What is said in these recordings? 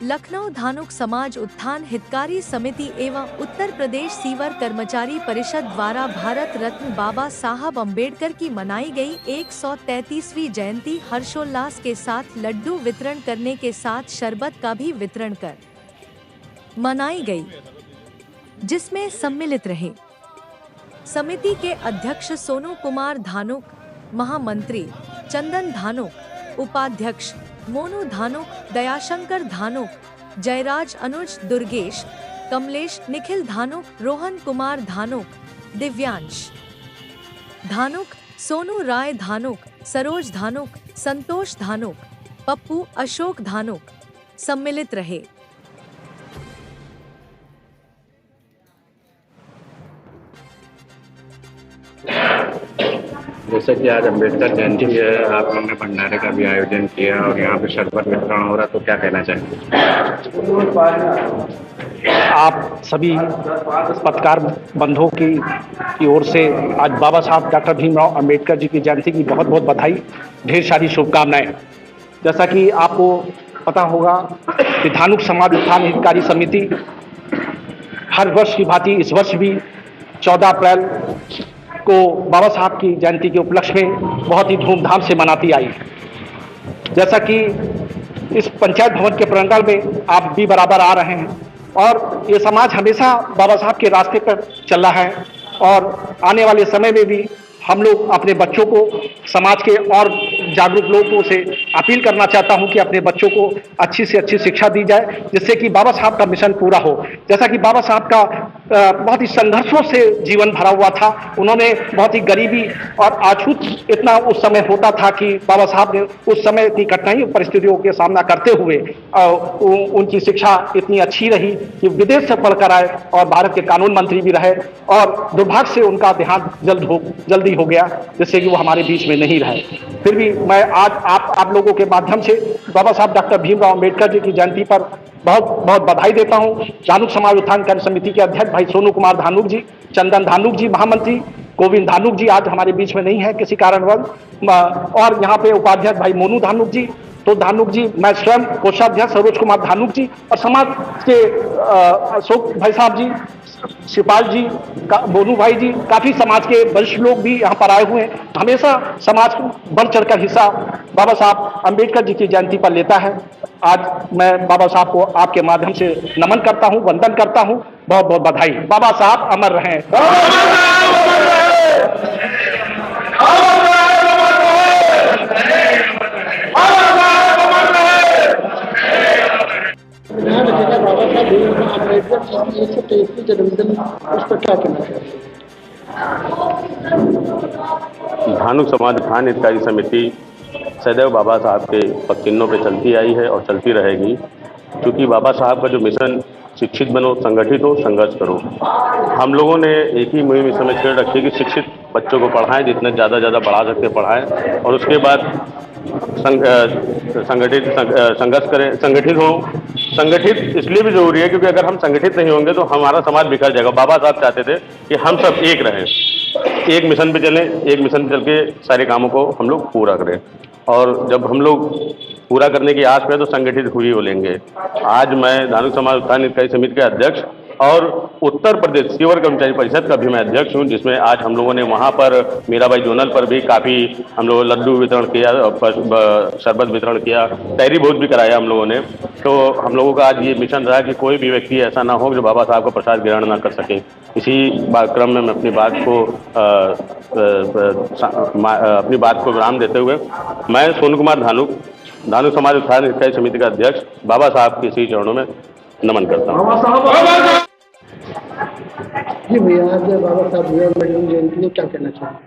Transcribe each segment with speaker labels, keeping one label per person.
Speaker 1: लखनऊ धानुक समाज उत्थान हितकारी समिति एवं उत्तर प्रदेश सीवर कर्मचारी परिषद द्वारा भारत रत्न बाबा साहब अम्बेडकर की मनाई गई 133वीं जयंती हर्षोल्लास के साथ लड्डू वितरण करने के साथ शरबत का भी वितरण कर मनाई गई, जिसमें सम्मिलित रहे समिति के अध्यक्ष सोनू कुमार धानुक, महामंत्री चंदन धानुक, उपाध्यक्ष मोनू धानुक, दयाशंकर धानुक, जयराज, अनुज, दुर्गेश, कमलेश, निखिल धानुक, रोहन कुमार धानुक, दिव्यांश धानुक, सोनू राय धानुक, सरोज धानुक, संतोष धानुक, पप्पू, अशोक धानुक सम्मिलित रहे।
Speaker 2: जैसे कि आज अम्बेडकर जयंती है, आप लोगों ने भंडारे का भी आयोजन किया और यहाँ पे शरबत वितरण हो रहा, तो क्या कहना चाहेंगे?
Speaker 3: आप सभी पत्रकार बंधुओं की ओर से आज बाबा साहब डॉक्टर भीमराव अंबेडकर जी की जयंती की बहुत बहुत बधाई, ढेर सारी शुभकामनाएं। जैसा कि आपको पता होगा कि धानुक समाज उत्थान हितकारी समिति हर वर्ष की भांति इस वर्ष भी 14 अप्रैल को बाबा साहब की जयंती के उपलक्ष्य में बहुत ही धूमधाम से मनाती आई। जैसा कि इस पंचायत भवन के प्रांगण में आप भी बराबर आ रहे हैं और ये समाज हमेशा बाबा साहब के रास्ते पर चल रहा है और आने वाले समय में भी हम लोग अपने बच्चों को, समाज के और जागरूक लोगों से अपील करना चाहता हूं कि अपने बच्चों को अच्छी से अच्छी शिक्षा दी जाए, जिससे कि बाबा साहब का मिशन पूरा हो। जैसा कि बाबा साहब का बहुत ही संघर्षों से जीवन भरा हुआ था, उन्होंने बहुत ही गरीबी और अछूत इतना उस समय होता था कि बाबा साहब ने उस समय की कठिनाई परिस्थितियों के सामना करते हुए उनकी शिक्षा इतनी अच्छी रही कि विदेश से पढ़कर आए और भारत के कानून मंत्री भी रहे और दुर्भाग्य से उनका देहांत जल्दी हो गया, जिससे कि वो हमारे बीच में नहीं रहे। फिर भी मैं आज आप लोगों के माध्यम से बाबा साहब डॉक्टर भीमराव अंबेडकर जी की जयंती पर बहुत बहुत बधाई देता हूं। धानुक समाज उत्थान कार्य समिति के अध्यक्ष भाई सोनू कुमार धानुक जी, चंदन धानुक जी, महामंत्री गोविंद धानुक जी आज हमारे बीच में नहीं है किसी कारणवश, और यहाँ पे उपाध्यक्ष भाई मोनू धानुक जी, तो धानुक जी, मैं स्वयं कोषाध्यक्ष सरोज कुमार धानुक जी और समाज के अशोक भाई साहब जी, शिपाल जी, बोनू भाई जी, काफी समाज के वरिष्ठ लोग भी यहाँ पर आए हुए हैं। हमेशा समाज बढ़ चढ़कर हिस्सा बाबा साहब अंबेडकर जी की जयंती पर लेता है। आज मैं बाबा साहब को आपके माध्यम से नमन करता हूँ, वंदन करता हूँ, बहुत बहुत बधाई। बाबा साहब अमर रहें।
Speaker 2: धानुक समाज उत्थान हितकारी समिति सदैव बाबा साहब के पगचिन्हों पे चलती आई है और चलती रहेगी, क्योंकि बाबा साहब का जो मिशन शिक्षित बनो, संगठित हो, संघर्ष करो। हम लोगों ने एक ही मुहिम इस समय छेड़ रखी कि शिक्षित बच्चों को पढ़ाएं, जितने ज़्यादा पढ़ा सकते पढ़ाएं, और उसके बाद संगठित संघर्ष करें, संगठित हो। संगठित इसलिए भी जरूरी है क्योंकि अगर हम संगठित नहीं होंगे तो हमारा समाज बिखर जाएगा। बाबा साहब चाहते थे कि हम सब एक रहें, एक मिशन पे चलें, एक मिशन पे चल के सारे कामों को हम लोग पूरा करें, और जब हम लोग पूरा करने की आस पे तो संगठित हुई हो लेंगे। आज मैं धानुक समाज उत्थान हितकारी समिति के अध्यक्ष और उत्तर प्रदेश सीवर कर्मचारी परिषद का भी मैं अध्यक्ष हूं, जिसमें आज हम लोगों ने वहां पर मीराबाई जोनल पर भी काफ़ी हम लोग लड्डू वितरण किया, शरबत वितरण किया, तहरी भोज भी कराया हम लोगों ने। तो हम लोगों का आज ये मिशन रहा कि कोई भी व्यक्ति ऐसा ना हो जो बाबा साहब का प्रसाद ग्रहण ना कर सके। इसी क्रम में मैं अपनी बात को विराम देते हुए मैं सोनू कुमार धानुक, धानुक समाज उत्थान हितकारी समिति का अध्यक्ष, बाबा साहब के इसी चरणों में नमन करता हूँ।
Speaker 4: जी भैया, आज बाबा साहब जयंती में क्या कहना चाहेंगे?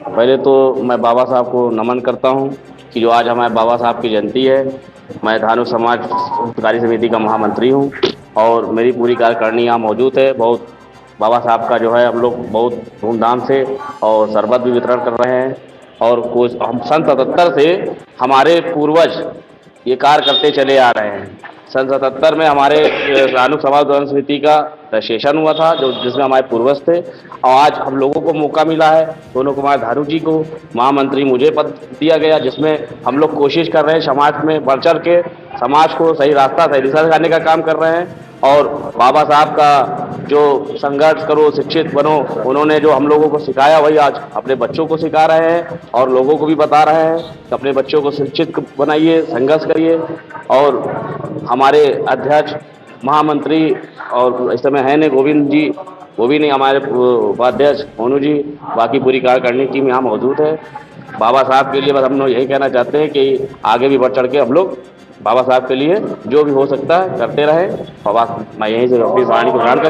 Speaker 5: पहले तो मैं बाबा साहब को नमन करता हूं कि जो आज हमारे बाबा साहब की जयंती है। मैं धानुक समाज हितकारी समिति का महामंत्री हूं और मेरी पूरी कार्यकारिणी यहाँ मौजूद है। बहुत बाबा साहब का जो है हम लोग बहुत धूमधाम से और शरबत भी वितरण कर रहे हैं, और हम सन 77 से हमारे पूर्वज ये कार्य करते चले आ रहे हैं। सन 77 में हमारे धानुक समाज उद्यान समिति का रजिस्ट्रेशन हुआ था, जो जिसमें हमारे पूर्वज थे, और आज हम लोगों को मौका मिला है, सोनू कुमार धानुक जी को महामंत्री मुझे पद दिया गया, जिसमें हम लोग कोशिश कर रहे हैं समाज में बढ़ चढ़ के समाज को सही रास्ता सही दिशा दिखाने का काम कर रहे हैं। और बाबा साहब का जो संघर्ष करो शिक्षित बनो, उन्होंने जो हम लोगों को सिखाया वही आज अपने बच्चों को सिखा रहे हैं और लोगों को भी बता रहे हैं कि अपने बच्चों को शिक्षित बनाइए, संघर्ष करिए। और हमारे अध्यक्ष महामंत्री और इस समय है ने गोविंद जी, वो भी नहीं, हमारे उपाध्यक्ष मोनू जी, बाकी पूरी कार्यकारिणी टीम यहाँ मौजूद है। बाबा साहब के लिए बस हम लोग यही कहना चाहते हैं कि आगे भी बढ़ चढ़ के हम लोग बाबा साहब के लिए जो भी हो सकता है करते रहें। और मैं यहीं से अपनी वाणी को ग्रहण कर